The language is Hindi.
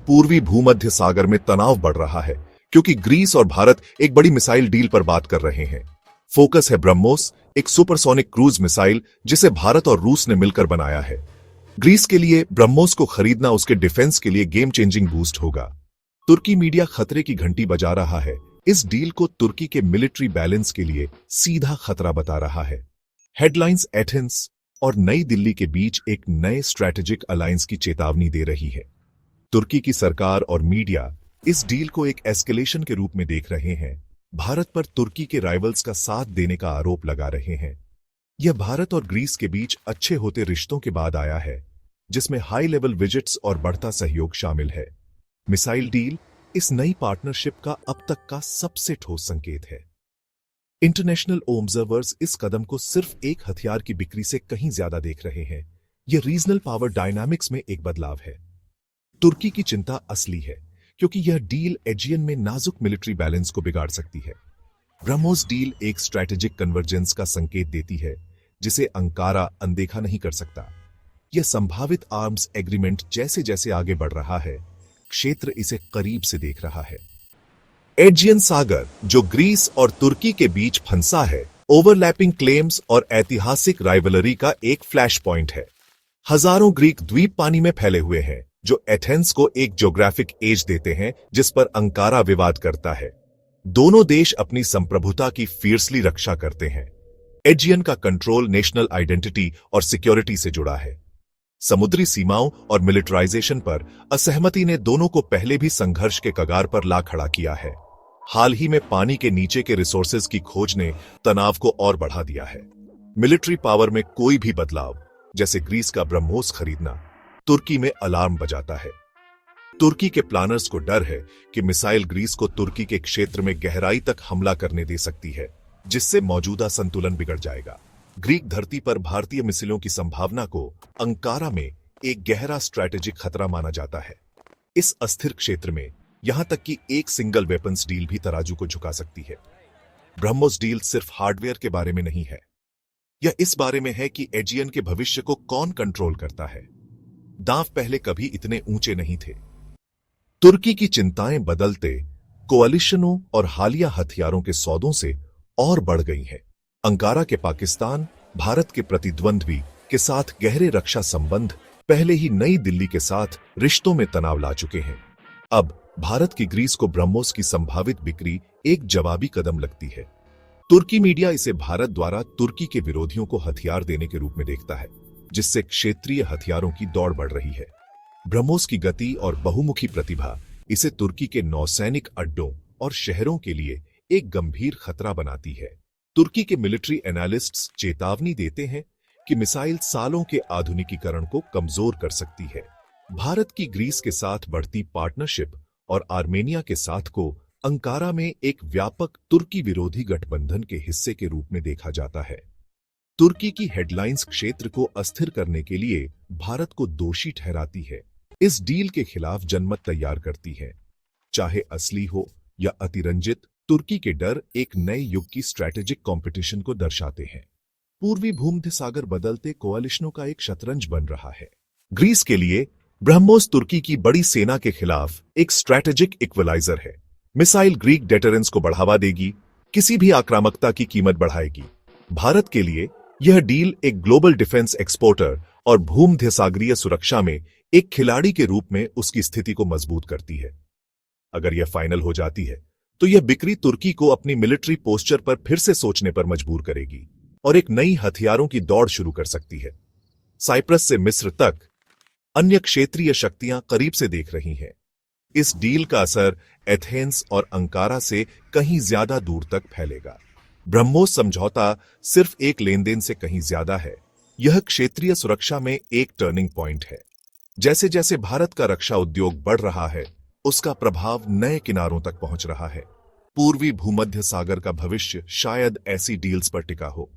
पूर्वी भूमध्य सागर में तनाव बढ़ रहा है क्योंकि ग्रीस और भारत एक बड़ी मिसाइल डील पर बात कर रहे हैं। फोकस है ब्रह्मोस, एक सुपरसोनिक क्रूज मिसाइल जिसे भारत और रूस ने मिलकर बनाया है। ग्रीस के लिए ब्रह्मोस को खरीदना उसके डिफेंस के लिए गेम चेंजिंग बूस्ट होगा। तुर्की मीडिया खतरे की घंटी बजा रहा है। इस डील को तुर्की के मिलिट्री बैलेंस के लिए सीधा खतरा बता रहा है। हेडलाइंस एथेंस और नई दिल्ली के बीच एक नए स्ट्रैटेजिक अलायंस की चेतावनी दे रही है। तुर्की की सरकार और मीडिया इस डील को एक एस्केलेशन के रूप में देख रहे हैं। भारत पर तुर्की के राइवल्स का साथ देने का आरोप लगा रहे हैं। यह भारत और ग्रीस के बीच अच्छे होते रिश्तों के बाद आया है, जिसमें हाई लेवल विजिट्स और बढ़ता सहयोग शामिल है। मिसाइल डील इस नई पार्टनरशिप का अब तक का सबसे ठोस संकेत है। इंटरनेशनल ऑब्जर्वर्स इस कदम को सिर्फ एक हथियार की बिक्री से कहीं ज्यादा देख रहे हैं। यह रीजनल पावर डायनामिक्स में एक बदलाव है। तुर्की की चिंता असली है क्योंकि यह डील एजियन में नाजुक मिलिट्री बैलेंस को बिगाड़ सकती है। ब्रह्मोस डील एक स्ट्रैटेजिक कन्वर्जेंस का संकेत देती है जिसे अंकारा अनदेखा नहीं कर सकता। यह संभावित आर्म्स एग्रीमेंट जैसे जैसे आगे बढ़ रहा है, क्षेत्र इसे करीब से देख रहा है। एजियन सागर जो ग्रीस और तुर्की के बीच फंसा है, ओवरलैपिंग क्लेम्स और ऐतिहासिक राइवलरी का एक फ्लैश पॉइंट है। हजारों ग्रीक द्वीप पानी में फैले हुए हैं जो एथेंस को एक ज्योग्राफिक एज देते हैं जिस पर अंकारा विवाद करता है। दोनों देश अपनी संप्रभुता की फियर्सली रक्षा करते हैं। एजियन का कंट्रोल नेशनल आइडेंटिटी और सिक्योरिटी से जुड़ा है। समुद्री सीमाओं और मिलिटराइजेशन पर असहमति ने दोनों को पहले भी संघर्ष के कगार पर ला खड़ा किया है। हाल ही में पानी के नीचे के रिसोर्सेज की खोज ने तनाव को और बढ़ा दिया है। मिलिट्री पावर में कोई भी बदलाव, जैसे ग्रीस का ब्रह्मोस खरीदना, तुर्की में अलार्म बजाता है। तुर्की के प्लानर्स को डर है कि मिसाइल ग्रीस को तुर्की के क्षेत्र में गहराई तक हमला करने दे सकती है, जिससे मौजूदा संतुलन बिगड़ जाएगा। ग्रीक धरती पर भारतीय मिसाइलों की संभावना को अंकारा में एक गहरा स्ट्रैटेजिक खतरा माना जाता है। इस अस्थिर क्षेत्र में यहां तक कि एक सिंगल वेपन्स डील भी तराजू को झुका सकती है। ब्रह्मोस डील सिर्फ हार्डवेयर के बारे में नहीं है, यह इस बारे में है कि एजियन के भविष्य को कौन कंट्रोल करता है। दांव पहले कभी इतने ऊंचे नहीं थे। तुर्की की चिंताएं बदलते कोaliशनों और हालिया हथियारों के सौदों से और बढ़ गई हैं। अंकारा के पाकिस्तान, भारत के प्रतिद्वंद्वी के साथ गहरे रक्षा संबंध पहले ही नई दिल्ली के साथ रिश्तों में तनाव ला चुके हैं। अब भारत की ग्रीस को ब्रह्मोस की संभावित बिक्री एक जवाबी कदम लगती है। तुर्की मीडिया इसे भारत द्वारा तुर्की के विरोधियों को हथियार देने के रूप में देखता है, जिससे क्षेत्रीय हथियारों की दौड़ बढ़ रही है। ब्रह्मोस की गति और बहुमुखी प्रतिभा इसे तुर्की के नौसैनिक अड्डों और शहरों के लिए एक गंभीर खतरा बनाती है। तुर्की के मिलिट्री एनालिस्ट्स चेतावनी देते हैं कि मिसाइल सालों के आधुनिकीकरण को कमजोर कर सकती है। भारत की ग्रीस के साथ बढ़ती पार्टनरशिप और आर्मेनिया के साथ को अंकारा में एक व्यापक तुर्की विरोधी गठबंधन के हिस्से के रूप में देखा जाता है। तुर्की की हेडलाइंस क्षेत्र को अस्थिर करने के लिए भारत को दोषी ठहराती है। इस डील के खिलाफ जनमत तैयार करती है। चाहे असली हो या अतिरंजित, तुर्की के डर एक नए युग की स्ट्रैटेजिक कंपटीशन को दर्शाते हैं। पूर्वी भूमध्य सागर बदलते कोaliशनों का एक शतरंज बन रहा है। ग्रीस के लिए ब्रह्मोस तुर्की की बड़ी सेना के खिलाफ एक स्ट्रैटेजिक इक्वलाइजर है। मिसाइल ग्रीक डेटरेंस को बढ़ावा देगी, किसी भी आक्रामकता की कीमत बढ़ाएगी। भारत के लिए यह डील एक ग्लोबल डिफेंस एक्सपोर्टर और भूमध्य सागरीय सुरक्षा में एक खिलाड़ी के रूप में उसकी स्थिति को मजबूत करती है। अगर यह फाइनल हो जाती है तो यह बिक्री तुर्की को अपनी मिलिट्री पोस्चर पर फिर से सोचने पर मजबूर करेगी और एक नई हथियारों की दौड़ शुरू कर सकती है। साइप्रस से मिस्र तक अन्य क्षेत्रीय शक्तियां करीब से देख रही हैं। इस डील का असर एथेंस और अंकारा से कहीं ज्यादा दूर तक फैलेगा। ब्रह्मोस समझौता सिर्फ एक लेनदेन से कहीं ज्यादा है। यह क्षेत्रीय सुरक्षा में एक टर्निंग पॉइंट है। जैसे जैसे भारत का रक्षा उद्योग बढ़ रहा है, उसका प्रभाव नए किनारों तक पहुंच रहा है। पूर्वी भूमध्य सागर का भविष्य शायद ऐसी डील्स पर टिका हो।